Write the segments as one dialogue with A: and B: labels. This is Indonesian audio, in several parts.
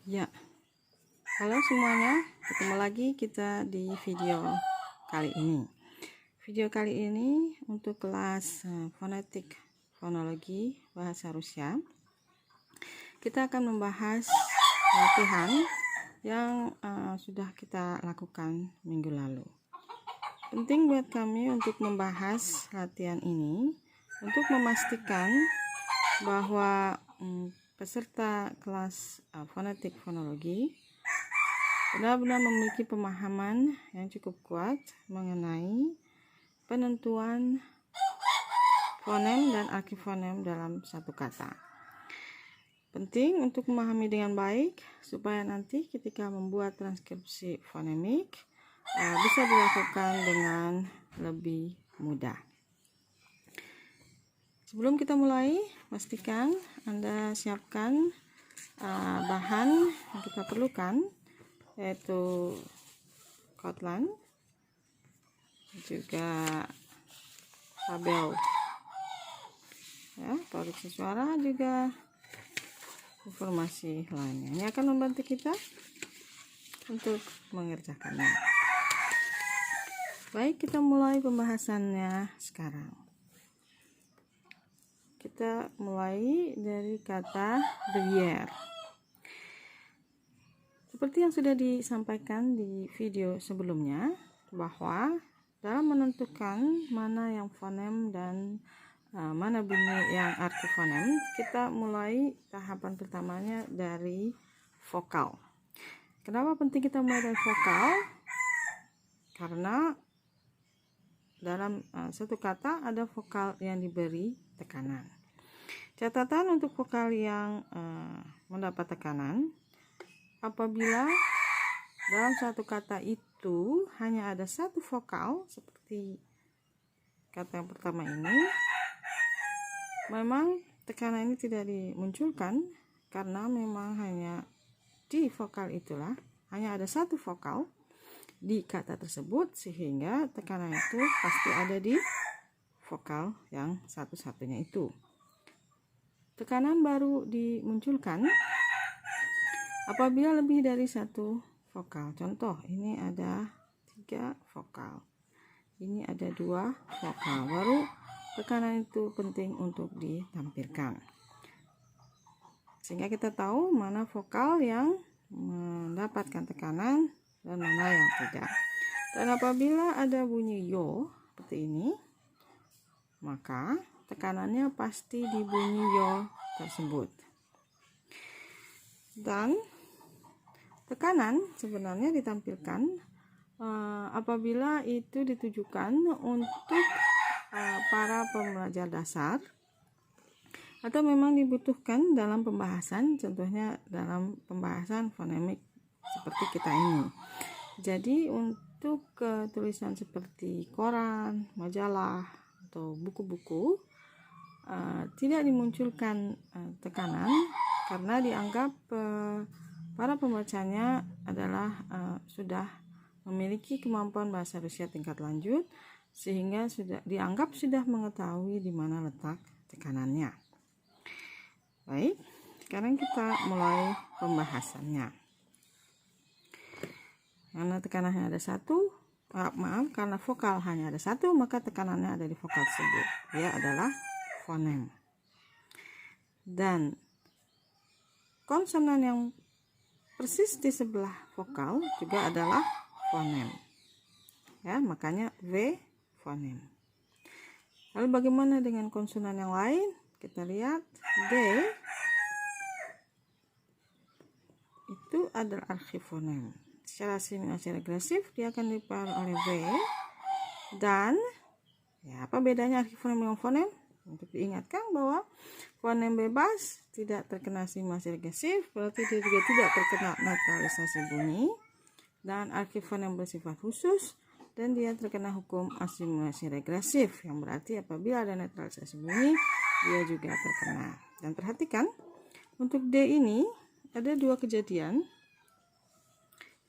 A: Ya, halo semuanya, ketemu lagi kita di video kali ini. Video kali ini untuk kelas fonetik fonologi bahasa Rusia. Kita akan membahas latihan yang sudah kita lakukan minggu lalu. Penting buat kami untuk membahas latihan ini untuk memastikan bahwa peserta kelas fonetik fonologi benar-benar memiliki pemahaman yang cukup kuat mengenai penentuan fonem dan arkifonem dalam satu kata. Penting untuk memahami dengan baik supaya nanti ketika membuat transkripsi fonemik bisa dilakukan dengan lebih mudah. Sebelum kita mulai, pastikan Anda siapkan bahan yang kita perlukan, yaitu Kotlin, juga tabel, ya, produksi suara, juga informasi lainnya. Ini akan membantu kita untuk mengerjakannya. Baik, kita mulai pembahasannya sekarang. Kita mulai dari kata devier. Seperti yang sudah disampaikan di video sebelumnya, bahwa dalam menentukan mana yang fonem dan mana bunyi yang arkifonem, kita mulai tahapan pertamanya dari vokal. Kenapa penting kita mulai dari vokal? Karena dalam satu kata ada vokal yang diberi tekanan. Catatan untuk vokal yang mendapat tekanan, apabila dalam satu kata itu hanya ada satu vokal, seperti kata yang pertama ini, memang tekanan ini tidak dimunculkan karena memang hanya di vokal itulah hanya ada satu vokal di kata tersebut, sehingga tekanan itu pasti ada di vokal yang satu-satunya itu. Tekanan baru dimunculkan apabila lebih dari satu vokal. Contoh, ini ada 3 vokal, ini ada 2 vokal, baru tekanan itu penting untuk ditampilkan, sehingga kita tahu mana vokal yang mendapatkan tekanan dan mana yang tidak. Dan apabila ada bunyi yo seperti ini, maka tekanannya pasti di bunyi yo tersebut. Dan tekanan sebenarnya ditampilkan apabila itu ditujukan untuk para pembelajar dasar atau memang dibutuhkan dalam pembahasan, contohnya dalam pembahasan fonemik seperti kita ini. Jadi untuk tulisan seperti koran, majalah, atau buku-buku tidak dimunculkan tekanan karena dianggap para pembacanya adalah sudah memiliki kemampuan bahasa Rusia tingkat lanjut, sehingga dianggap sudah mengetahui di mana letak tekanannya. Baik, sekarang kita mulai pembahasannya. Karena tekanannya ada satu, karena vokal hanya ada satu, maka tekanannya ada di vokal tersebut. Dia adalah fonem. Dan konsonan yang persis di sebelah vokal juga adalah fonem. Ya, makanya V fonem. Lalu bagaimana dengan konsonan yang lain? Kita lihat D itu adalah arkifonem. Secara asimilasi regresif dia akan dipengaruhi oleh V. Dan ya, apa bedanya arkifonem dengan fonem? Untuk diingatkan bahwa fonem bebas tidak terkena asimilasi regresif, berarti dia juga tidak terkena netralisasi bunyi. Dan arkifonem bersifat khusus dan dia terkena hukum asimilasi regresif, yang berarti apabila ada netralisasi bunyi dia juga terkena. Dan perhatikan untuk D ini ada 2 kejadian,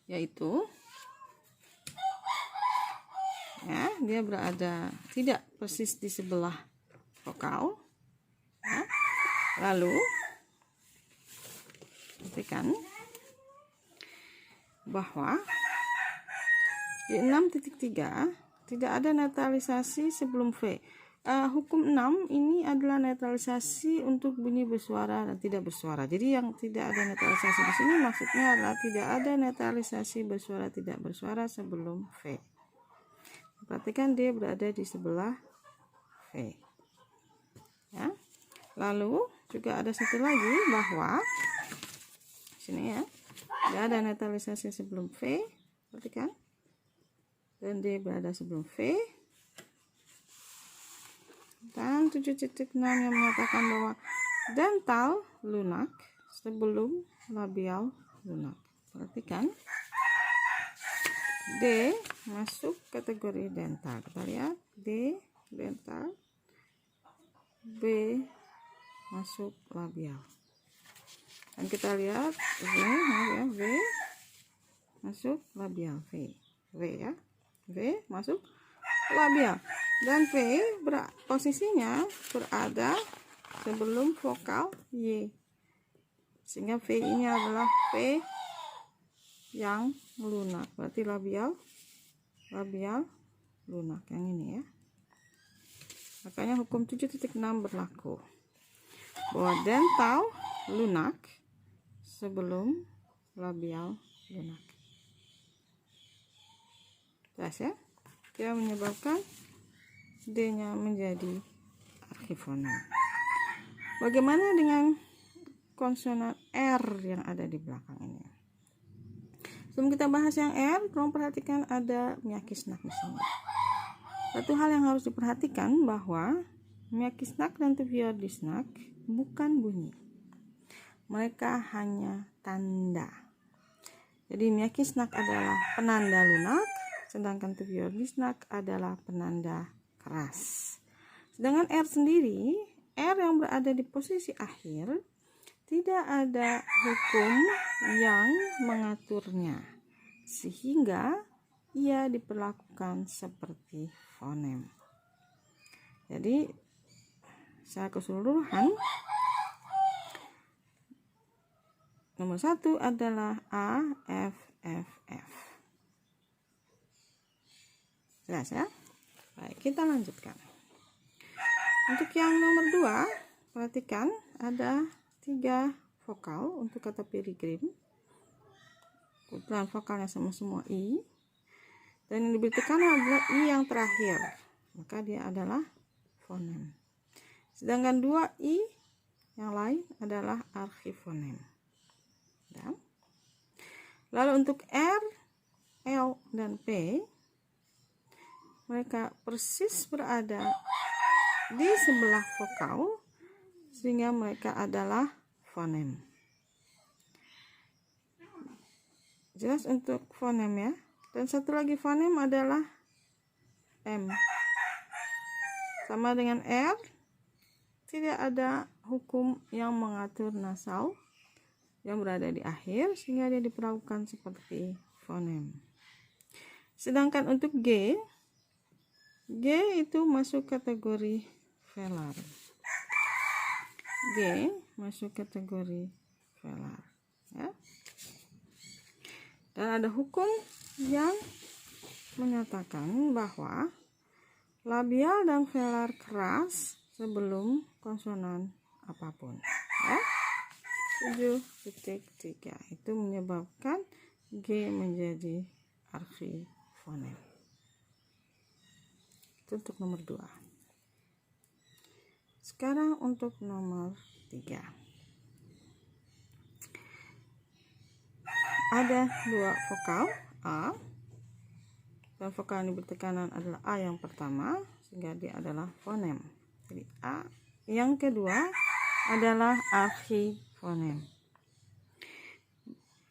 A: yaitu ya, dia berada tidak persis di sebelah vokal, ya. Lalu perhatikan bahwa di 6.3 tidak ada netralisasi sebelum V. Hukum 6 ini adalah netralisasi untuk bunyi bersuara dan tidak bersuara. Jadi yang tidak ada netralisasi di sini maksudnya adalah tidak ada netralisasi bersuara tidak bersuara sebelum V. Perhatikan D berada di sebelah V. Ya. Lalu juga ada satu lagi bahwa sini ya, tidak ada netralisasi sebelum V. Perhatikan. Dan D berada sebelum V. Dan 7.6 yang menyatakan bahwa dental lunak sebelum labial lunak. Perhatikan. D masuk kategori dental. Kita lihat D dental, B masuk labial. Dan kita lihat V masuk labial, V ya, V masuk labial. Dan V posisinya berada sebelum vokal Y, sehingga V ini adalah V yang lunak, berarti labial lunak yang ini ya. Makanya hukum 7.6 berlaku bahwa dental lunak sebelum labial lunak. Jelas ya? Dia menyebabkan D-nya menjadi archifonem. Bagaimana dengan konsonan R yang ada di belakang ini? Sebelum kita bahas yang R, tolong perhatikan ada miyakisnak di sini. Satu hal yang harus diperhatikan bahwa miyakisnak dan tuviordisnak bukan bunyi. Mereka hanya tanda. Jadi miyakisnak adalah penanda lunak, sedangkan tuviordisnak adalah penanda keras. Sedangkan R sendiri, R yang berada di posisi akhir, tidak ada hukum yang mengaturnya, sehingga ia diperlakukan seperti fonem. Jadi secara keseluruhan, nomor 1 adalah A, F, F, F. Jelas ya? Baik, kita lanjutkan. Untuk yang nomor 2, perhatikan ada 3 vokal untuk kata Pilgrim. Kebetulan vokalnya sama-semua I. Dan yang diberi tekanan adalah I yang terakhir. Maka dia adalah fonem. Sedangkan 2 I yang lain adalah archifonem. Dan lalu untuk R, L, dan P, mereka persis berada di sebelah vokal, sehingga mereka adalah fonem. Jelas untuk fonem ya. Dan satu lagi fonem adalah M. Sama dengan R, tidak ada hukum yang mengatur nasal yang berada di akhir, sehingga dia diperlakukan seperti fonem. Sedangkan untuk G itu masuk kategori velar. G masuk kategori velar ya. Dan ada hukum yang menyatakan bahwa labial dan velar keras sebelum konsonan apapun ya. 7.3 itu menyebabkan G menjadi archifonem. Itu untuk nomor 2. Sekarang untuk nomor 3. Ada 2 vokal A, dan vokal yang bertekanan adalah A yang pertama, sehingga dia adalah fonem. Jadi A yang kedua adalah archifonem.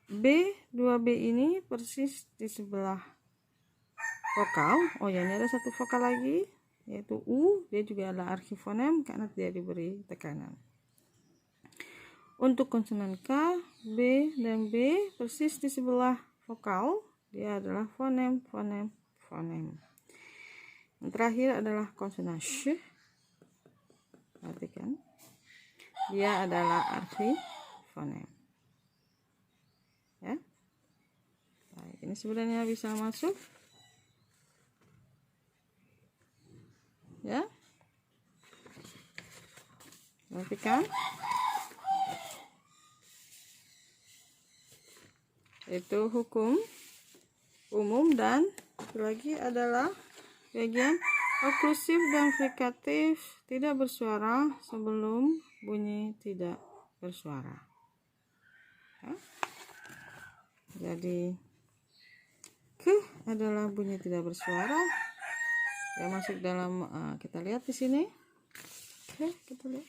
A: B, 2B ini persis di sebelah vokal. Oh ya, ini ada satu vokal lagi, yaitu U. Dia juga adalah archifonem karena dia diberi tekanan. Untuk konsonan K, B, dan B persis di sebelah vokal. Dia adalah fonem, fonem, fonem. Yang terakhir adalah konsonan Sh. Perhatikan. Dia adalah archifonem. Ya. Ini sebenarnya bisa masuk, ya. Perhatikan, itu hukum umum, dan lagi adalah bagian oklusif dan frikatif tidak bersuara sebelum bunyi tidak bersuara. Ya. Jadi ke adalah bunyi tidak bersuara, ya, masuk dalam kita lihat di sini. Oke, kita lihat.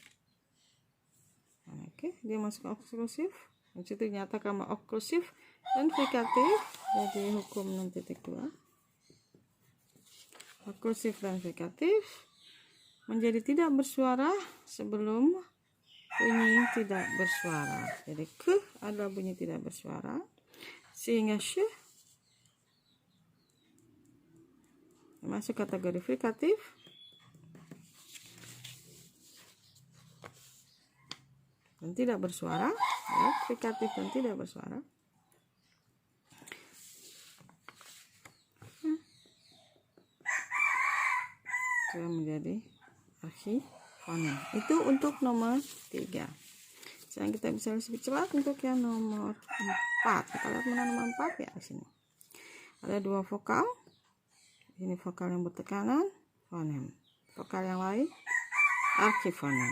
A: Oke, dia masuk oklusif. Di situ nyatakan oklusif dan frikatif. Jadi hukum 6.2. Oklusif dan frikatif menjadi tidak bersuara sebelum bunyi tidak bersuara. Jadi ke adalah bunyi tidak bersuara, sehingga sh masuk kategori frikatif. Dan tidak bersuara, ya, frikatif dan tidak bersuara. Sudah menjadi archifonem. Itu untuk nomor 3. Sekarang kita bisa lebih cepat untuk yang nomor 4. Kita lihat mana nomor 4 ya di sini. Ada 2 vokal. Ini vokal yang bertekanan, fonem. Vokal yang lain, archifonem.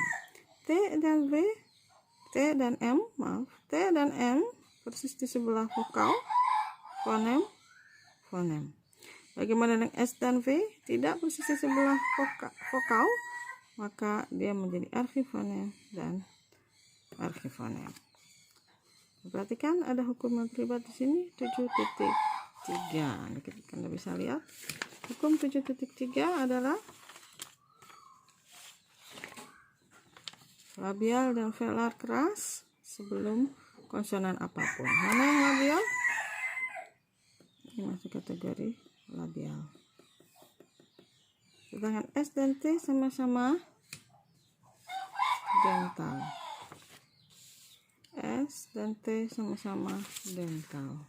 A: T dan V, T dan M, T dan M persis di sebelah vokal, fonem, fonem. Bagaimana dengan S dan V? Tidak persis di sebelah vokal, maka dia menjadi archifonem dan archifonem. Perhatikan ada hukum yang terlibat di sini 7.3. Kita bisa lihat hukum 7.3 adalah labial dan velar keras sebelum konsonan apapun. Mana yang labial? Ini masuk kategori labial. Sedangkan S dan T sama-sama dental. S dan T sama-sama dental.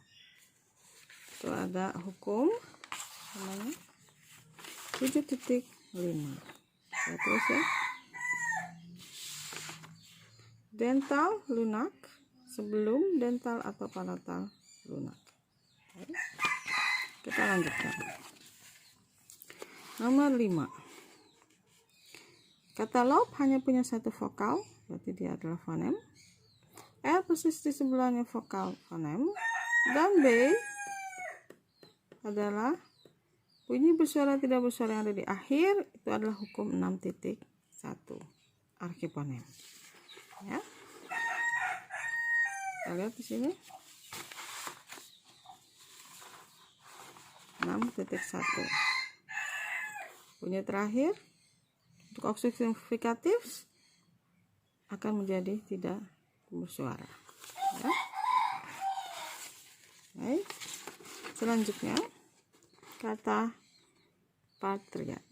A: Itu ada hukum namanya 7.5. Ya, terus ya. Dental lunak sebelum dental atau palatal lunak. Oke. Kita lanjutkan. Nomor 5. Kata lob hanya punya satu vokal, berarti dia adalah fonem. L persis di sebelahnya vokal fonem, dan B adalah bunyi bersuara tidak bersuara yang ada di akhir. Itu adalah hukum 6.1 archifonem. Ya, kita lihat di sini 6.1. Bunyi terakhir untuk oklusif frikatif akan menjadi tidak bersuara. Ya. Baik. Selanjutnya kata patriot.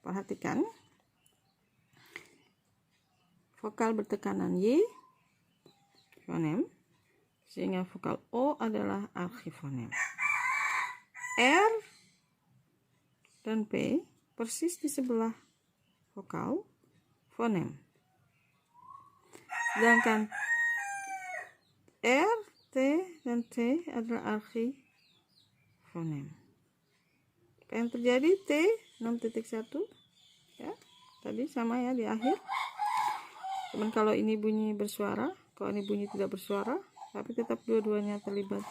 A: Perhatikan. Vokal bertekanan Y, fonem, sehingga vokal O adalah archifonem. R dan P persis di sebelah vokal, fonem. Sedangkan R, T, dan T adalah archifonem. Apa yang terjadi? T 6.1, ya, tadi sama ya di akhir. Cuman kalau ini bunyi bersuara, kalau ini bunyi tidak bersuara, tapi tetap dua-duanya terlibat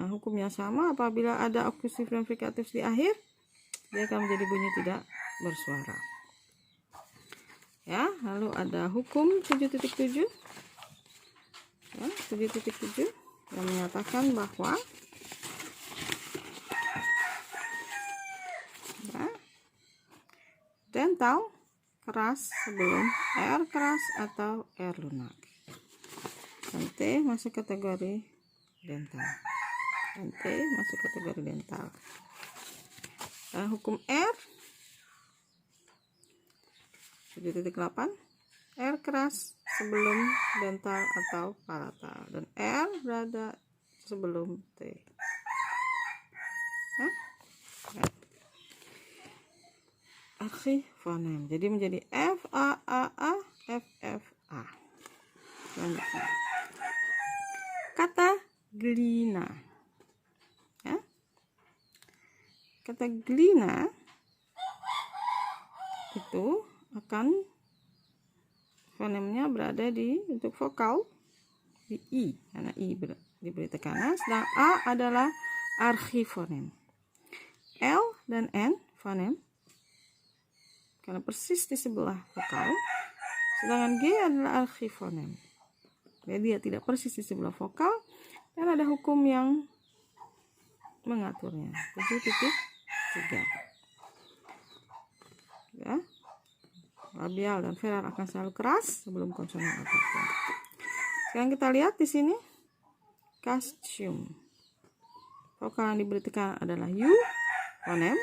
A: hukumnya sama. Apabila ada oklusif dan frikatif di akhir, dia akan menjadi bunyi tidak bersuara. Ya, lalu ada hukum 7.7. Ya, 7.7 yang menyatakan bahwa ya, dental keras sebelum R keras atau R lunak. Dan T masuk kategori dental. Dan T masuk kategori dental. Dan hukum R 7.8, R keras sebelum dental atau palatal, dan R berada sebelum T. Hah? Archifonem. Jadi menjadi F A A A F F A. Selanjutnya. Kata glina. Ya. Kata glina itu akan fonemnya berada di untuk vokal di I, karena I diberi tekanan, sedang A adalah archifonem. L dan N fonem karena persis di sebelah vokal, sedangkan G adalah archifonem. Jadi dia tidak persis di sebelah vokal dan ada hukum yang mengaturnya. 7.3. Ya. Labial dan velar akan selalu keras sebelum konsonan apapun. Sekarang kita lihat di sini costume. Vokal yang diberi tekanan adalah U fonem,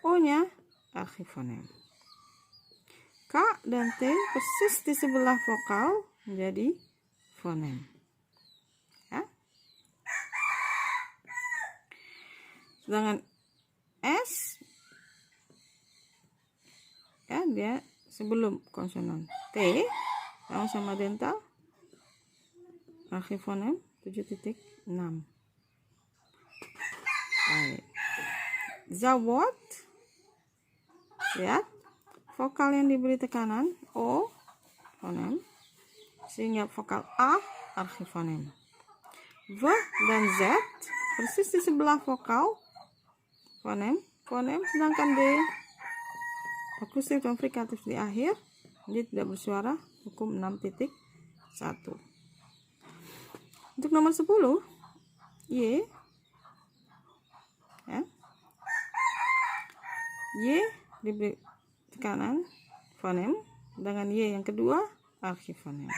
A: O-nya archifonem. K dan T persis di sebelah vokal menjadi fonem. Ya. Sedangkan S ya dia sebelum konsonan T sama dental archifonem 7.6. Baik. Zawod, lihat vokal yang diberi tekanan O fonem sehingga vokal A archifonem. V dan Z persis di sebelah vokal fonem, sedangkan D akustik dan frikatif di akhir, dia tidak bersuara, hukum 6.1. Untuk nomor 10 Y ya. Y diberi tekanan fonem, dengan Y yang kedua archifonem.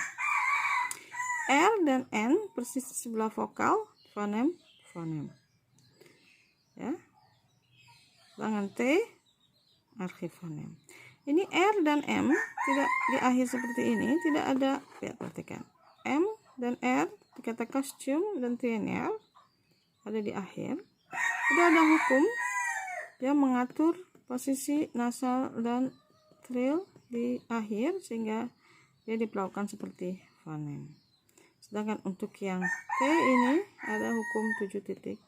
A: R dan N persis di sebelah vokal fonem ya. Sedangkan T archifonem. Ini R dan M tidak di akhir seperti ini, tidak ada, lihat perhatikan. M dan R di kata costume dan TNR ada di akhir. Tidak ada hukum yang mengatur posisi nasal dan trill di akhir sehingga dia diperlakukan seperti fonem. Sedangkan untuk yang T ini ada hukum 7.3.